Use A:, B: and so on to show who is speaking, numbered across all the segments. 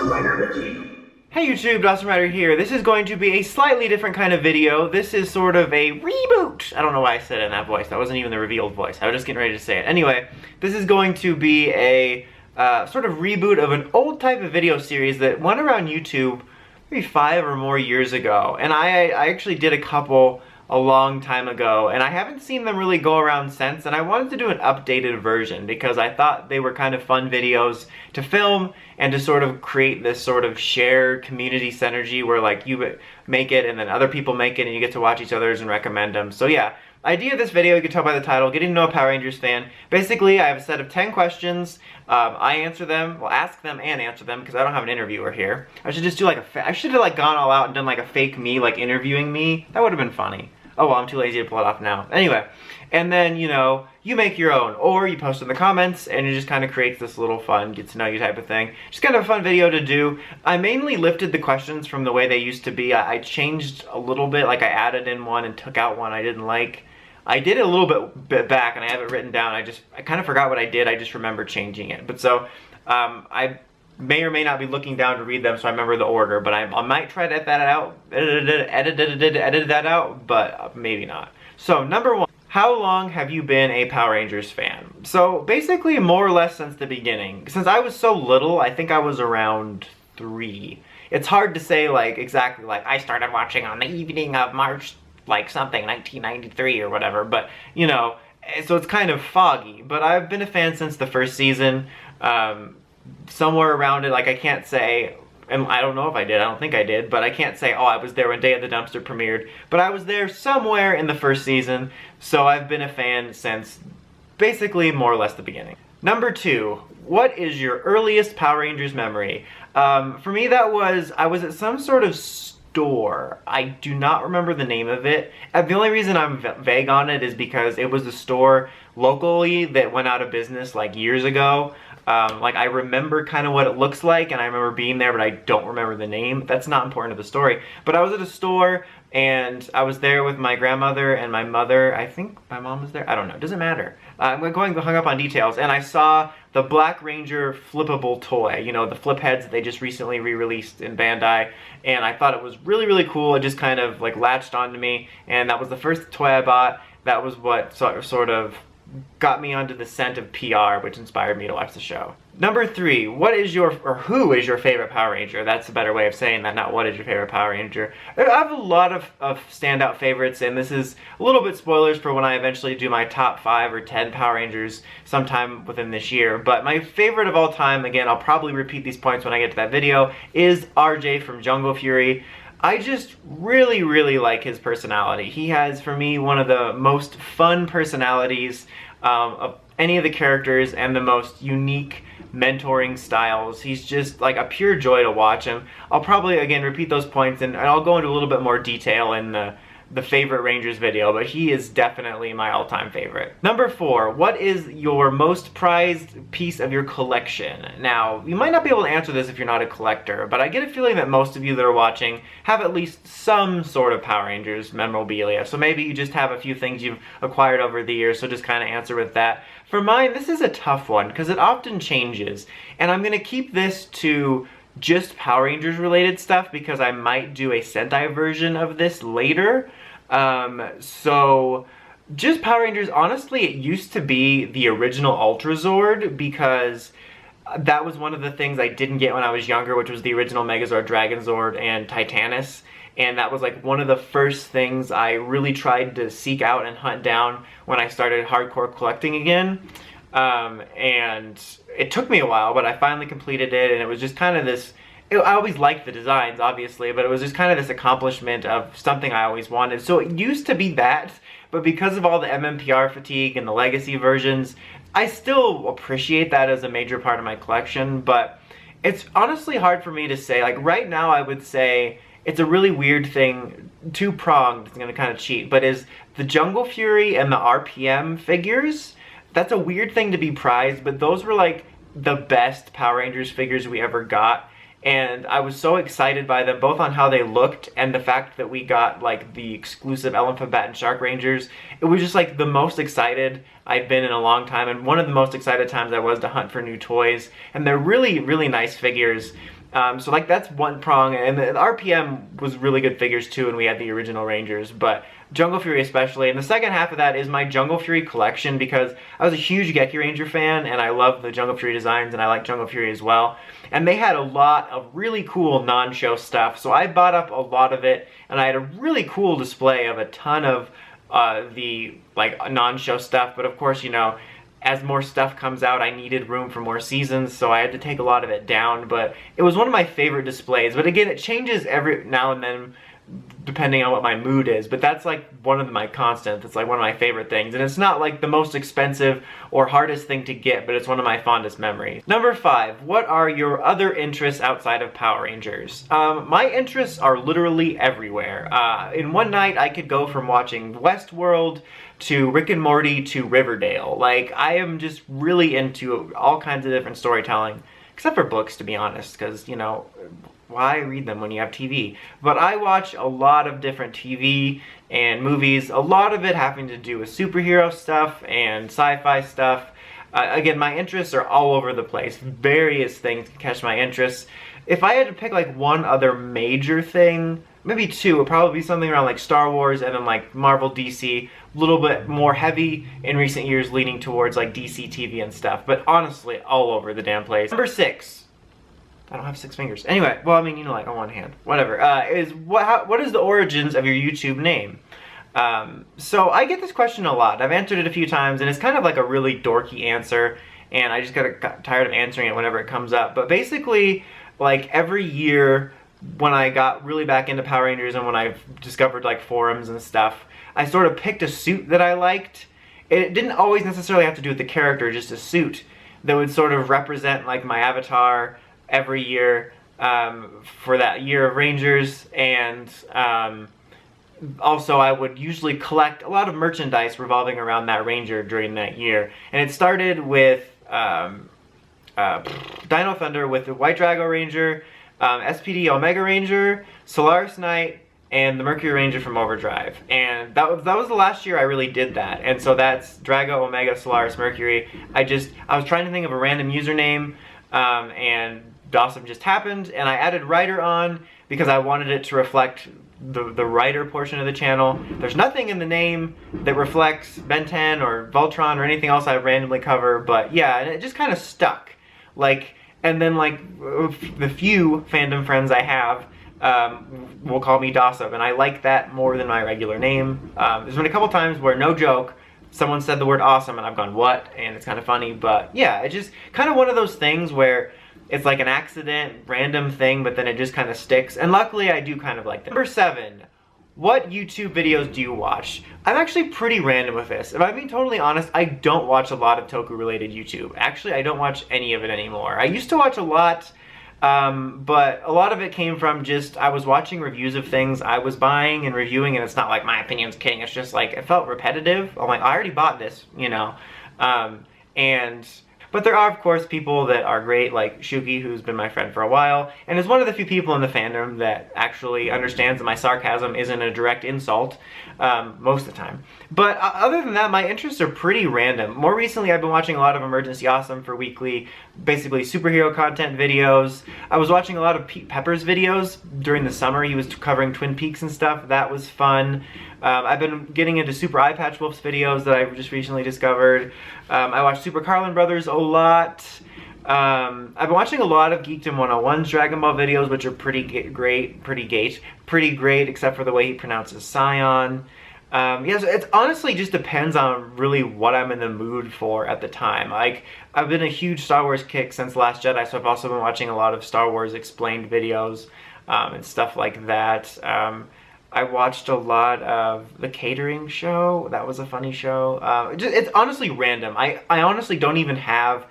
A: Hey YouTube, Dawson Rider here. This is going to be a slightly different kind of video. This is sort of a reboot. I don't know why I said it in that voice. That wasn't even the revealed voice. I was just getting ready to say it. Anyway, this is going to be a sort of reboot of an old type of video series that went around YouTube maybe 5 or more years ago. And I actually did a couple a long time ago, and I haven't seen them really go around since, and I wanted to do an updated version because I thought they were kind of fun videos to film and to sort of create this sort of shared community synergy where like you make it and then other people make it and you get to watch each other's and recommend them. So yeah, idea of this video, you can tell by the title, Getting to Know a Power Rangers Fan. Basically, I have a set of 10 questions. I answer them, well, ask them and answer them because I don't have an interviewer here. I should just do like I should have like gone all out and done like a fake me, like interviewing me. That would have been funny. Oh well, I'm too lazy to pull it off now. Anyway, and then, you know, you make your own, or you post in the comments, and it just kind of creates this little fun, get to know you type of thing. Just kind of a fun video to do. I mainly lifted the questions from the way they used to be. I changed a little bit, like I added in one and took out one I didn't like. I did it a little bit back, and I have it written down. I kind of forgot what I did. I just remember changing it. But so, I may or may not be looking down to read them, so I remember the order, but I might try to edit that out, but maybe not. So, number 1, how long have you been a Power Rangers fan? So, basically, more or less since the beginning. Since I was so little, I think I was around 3. It's hard to say, like, exactly, like, I started watching on the evening of March, like, something, 1993 or whatever, but, you know, so it's kind of foggy. But I've been a fan since the first season, somewhere around it. Like, I can't say, and I don't know if I did, I don't think I did, but I can't say, oh, I was there when Day of the Dumpster premiered, but I was there somewhere in the first season, so I've been a fan since basically more or less the beginning. Number 2, what is your earliest Power Rangers memory? For me, that was, I was at some sort of store. I do not remember the name of it. The only reason I'm vague on it is because it was a store locally that went out of business like years ago. Like, I remember kind of what it looks like, and I remember being there, but I don't remember the name. That's not important to the story. But I was at a store, and I was there with my grandmother and my mother. I think my mom was there. I don't know. It doesn't matter. I'm going hung up on details, and I saw the Black Ranger flippable toy. You know, the flip heads that they just recently re-released in Bandai, and I thought it was really, really cool. It just kind of, like, latched onto me, and that was the first toy I bought. That was what sort of got me onto the scent of PR, which inspired me to watch the show. Number 3, what is your, or who is your favorite Power Ranger? That's a better way of saying that, not what is your favorite Power Ranger. I have a lot of standout favorites, and this is a little bit spoilers for when I eventually do my top 5 or 10 Power Rangers sometime within this year. But my favorite of all time, again, I'll probably repeat these points when I get to that video, is RJ from Jungle Fury. I just really, really like his personality. He has, for me, one of the most fun personalities of any of the characters and the most unique mentoring styles. He's just like a pure joy to watch him. I'll probably, again, repeat those points, and I'll go into a little bit more detail in the favorite Rangers video, but he is definitely my all-time favorite. Number 4, what is your most prized piece of your collection? Now, you might not be able to answer this if you're not a collector, but I get a feeling that most of you that are watching have at least some sort of Power Rangers memorabilia, so maybe you just have a few things you've acquired over the years, so just kind of answer with that. For mine, this is a tough one, because it often changes, and I'm going to keep this to just Power Rangers related stuff because I might do a Sentai version of this later. So just Power Rangers, honestly, it used to be the original Ultrazord because that was one of the things I didn't get when I was younger, which was the original Megazord, Dragonzord, and Titanus. And that was like one of the first things I really tried to seek out and hunt down when I started hardcore collecting again. And it took me a while, but I finally completed it, and it was just kind of this, I always liked the designs, obviously, but it was just kind of this accomplishment of something I always wanted. So it used to be that, but because of all the MMPR fatigue and the legacy versions, I still appreciate that as a major part of my collection, but it's honestly hard for me to say. Like, right now, I would say it's a really weird thing, two-pronged, it's gonna kind of cheat, but is the Jungle Fury and the RPM figures. That's a weird thing to be prized, but those were like the best Power Rangers figures we ever got. And I was so excited by them, both on how they looked and the fact that we got like the exclusive Elphabat and Shark Rangers. It was just like the most excited I'd been in a long time, and one of the most excited times I was to hunt for new toys. And they're really, really nice figures. So like that's one prong, and the RPM was really good figures too, and we had the original Rangers, but Jungle Fury especially. And the second half of that is my Jungle Fury collection, because I was a huge Geki Ranger fan, and I love the Jungle Fury designs, and I like Jungle Fury as well. And they had a lot of really cool non-show stuff, so I bought up a lot of it, and I had a really cool display of a ton of the like non-show stuff. But of course, you know, as more stuff comes out, I needed room for more seasons, so I had to take a lot of it down. But it was one of my favorite displays. But again, it changes every now and then depending on what my mood is. But that's like one of my constants. It's like one of my favorite things. And it's not like the most expensive or hardest thing to get, but it's one of my fondest memories. Number 5, what are your other interests outside of Power Rangers? My interests are literally everywhere. In one night, I could go from watching Westworld to Rick and Morty to Riverdale. Like, I am just really into all kinds of different storytelling, except for books, to be honest, because, you know, why read them when you have TV? But I watch a lot of different TV and movies, a lot of it having to do with superhero stuff and sci-fi stuff. Again, my interests are all over the place. Various things can catch my interests. If I had to pick like one other major thing, maybe two, it would probably be something around like Star Wars and then like Marvel, DC, a little bit more heavy in recent years, leaning towards like DC TV and stuff. But honestly, all over the damn place. Number 6. I don't have 6 fingers. Anyway, well, I mean, you know, like on one hand, whatever. Is what is the origins of your YouTube name? So I get this question a lot. I've answered it a few times, and it's kind of like a really dorky answer, and I just got tired of answering it whenever it comes up. But basically, like every year when I got really back into Power Rangers and when I've discovered like forums and stuff, I sort of picked a suit that I liked. It didn't always necessarily have to do with the character, just a suit that would sort of represent like my avatar every year for that year of Rangers. And also I would usually collect a lot of merchandise revolving around that Ranger during that year. And it started with Dino Thunder with the White Drago Ranger, SPD Omega Ranger, Solaris Knight, and the Mercury Ranger from Overdrive. And that was the last year I really did that. And so that's Drago, Omega, Solaris, Mercury. I was trying to think of a random username, and Dawson just happened, and I added Rider on because I wanted it to reflect the Rider portion of the channel. There's nothing in the name that reflects Ben 10 or Voltron or anything else I randomly cover, but yeah, and it just kind of stuck. Like, and then like the few fandom friends I have will call me Dawson, and I like that more than my regular name. There's been a couple times where, no joke, someone said the word awesome and I've gone, what? And it's kind of funny, but yeah, it's just kind of one of those things where it's like an accident, random thing, but then it just kind of sticks. And luckily, I do kind of like that. Number 7, what YouTube videos do you watch? I'm actually pretty random with this. If I'm being totally honest, I don't watch a lot of Toku-related YouTube. Actually, I don't watch any of it anymore. I used to watch a lot, but a lot of it came from just, I was watching reviews of things I was buying and reviewing, and it's not like my opinion's king. It's just like, it felt repetitive. I'm like, I already bought this, you know? But there are, of course, people that are great, like Shuki, who's been my friend for a while, and is one of the few people in the fandom that actually understands that my sarcasm isn't a direct insult, most of the time. But other than that, my interests are pretty random. More recently, I've been watching a lot of Emergency Awesome for weekly, basically superhero content videos. I was watching a lot of Pete Pepper's videos during the summer. He was covering Twin Peaks and stuff. That was fun. I've been getting into Super Eye Patch Wolf's videos that I just recently discovered. I watch Super Carlin Brothers a lot. I've been watching a lot of Geekdom 101's Dragon Ball videos, which are pretty great, except for the way he pronounces Scion. Yeah, so it honestly just depends on really what I'm in the mood for at the time. Like, I've been a huge Star Wars kick since Last Jedi, so I've also been watching a lot of Star Wars explained videos and stuff like that. I watched a lot of The Catering Show. That was a funny show. It's honestly random. I honestly don't even have,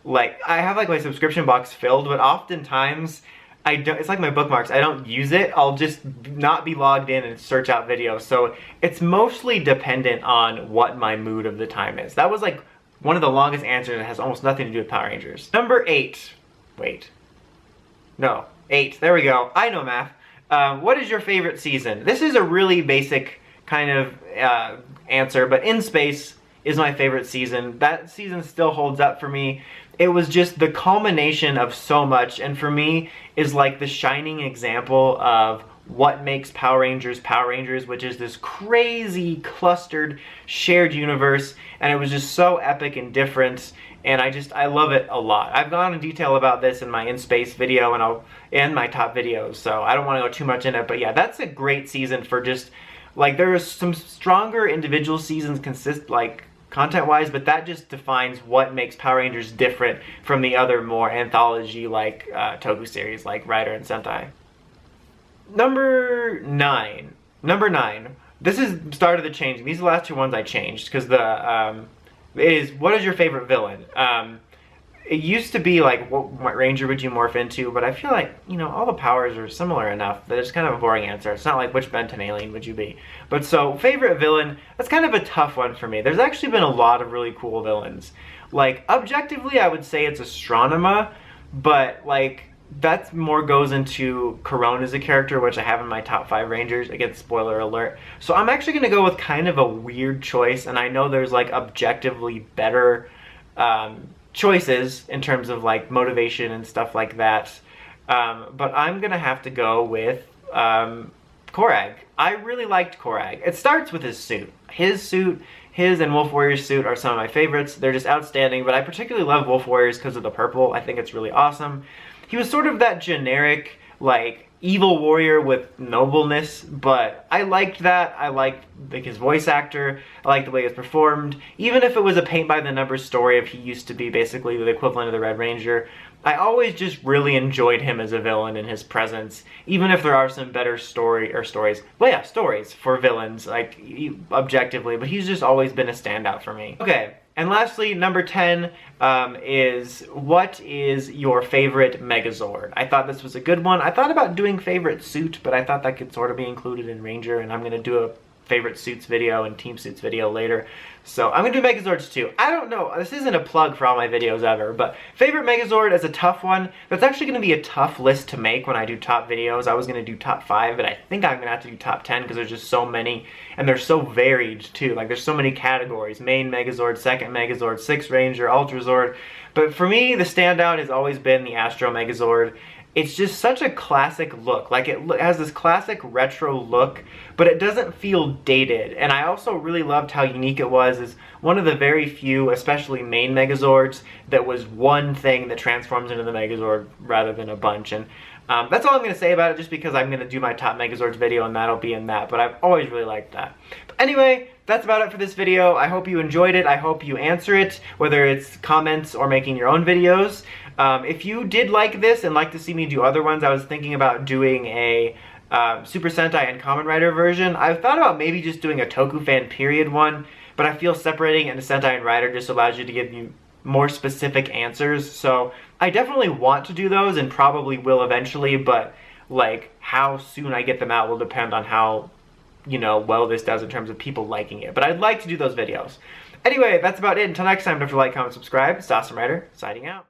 A: like, I have like my subscription box filled, but oftentimes I don't, it's like my bookmarks. I don't use it. I'll just not be logged in and search out videos. So it's mostly dependent on what my mood of the time is. That was like one of the longest answers that has almost nothing to do with Power Rangers. Number 8. Wait. No. 8. There we go. I know math. What is your favorite season? This is a really basic kind of answer, but In Space is my favorite season. That season still holds up for me. it was just the culmination of so much, and for me is like the shining example of what makes Power Rangers, which is this crazy clustered shared universe, and it was just so epic and different, and I love it a lot. I've gone in detail about this in my In Space video and my top videos, so I don't want to go too much in it, but yeah, that's a great season for just, like, there are some stronger individual seasons content-wise, but that just defines what makes Power Rangers different from the other more anthology-like toku series like Rider and Sentai. Number 9. This is started the changing. These are the last two ones I changed because what is your favorite villain? It used to be like, what Ranger would you morph into? But I feel like, all the powers are similar enough that it's kind of a boring answer. It's not like which Benton alien would you be. But so, favorite villain, that's kind of a tough one for me. There's actually been a lot of really cool villains. Like, objectively, I would say it's Astronema, but like, that more goes into Corone as a character, which I have in my top 5 Rangers. Again, spoiler alert. So I'm actually going to go with kind of a weird choice, and I know there's like objectively better choices in terms of like motivation and stuff like that, but I'm gonna have to go with Korag. I really liked Korag. It starts with his suit. His and Wolf Warrior's suit are some of my favorites. They're just outstanding, but I particularly love Wolf Warrior's because of the purple. I think it's really awesome. He was sort of that generic, like, evil warrior with nobleness, but I liked that. I liked his voice actor. I liked the way it was performed. Even if it was a paint-by-the-numbers story, if he used to be basically the equivalent of the Red Ranger, I always just really enjoyed him as a villain and his presence, even if there are some better stories for villains, like, objectively, but he's just always been a standout for me. Okay. And lastly, number 10 is, what is your favorite Megazord? I thought this was a good one. I thought about doing favorite suit, but I thought that could sort of be included in Ranger, and I'm going to do a favorite suits video and team suits video later. So I'm going to do Megazords too. I don't know, this isn't a plug for all my videos ever, but favorite Megazord is a tough one. That's actually going to be a tough list to make when I do top videos. I was going to do top 5, but I think I'm going to have to do top 10 because there's just so many, and they're so varied too. Like, there's so many categories. Main Megazord, second Megazord, 6 Ranger, Ultrazord. But for me, the standout has always been the Astro Megazord. It's just such a classic look. Like, it has this classic retro look, but it doesn't feel dated. And I also really loved how unique it was as one of the very few, especially main Megazords, that was one thing that transforms into the Megazord rather than a bunch. And that's all I'm going to say about it, just because I'm going to do my top Megazords video and that'll be in that. But I've always really liked that. But anyway, that's about it for this video. I hope you enjoyed it. I hope you answer it, whether it's comments or making your own videos. If you did like this and like to see me do other ones, I was thinking about doing a Super Sentai and Kamen Rider version. I've thought about maybe just doing a Toku Fan period one, but I feel separating it into Sentai and Rider just allows you to give you more specific answers. So I definitely want to do those and probably will eventually, but like how soon I get them out will depend on how, well this does in terms of people liking it. But I'd like to do those videos. Anyway, that's about it. Until next time, don't forget to like, comment, subscribe. It's Awesome Rider, signing out.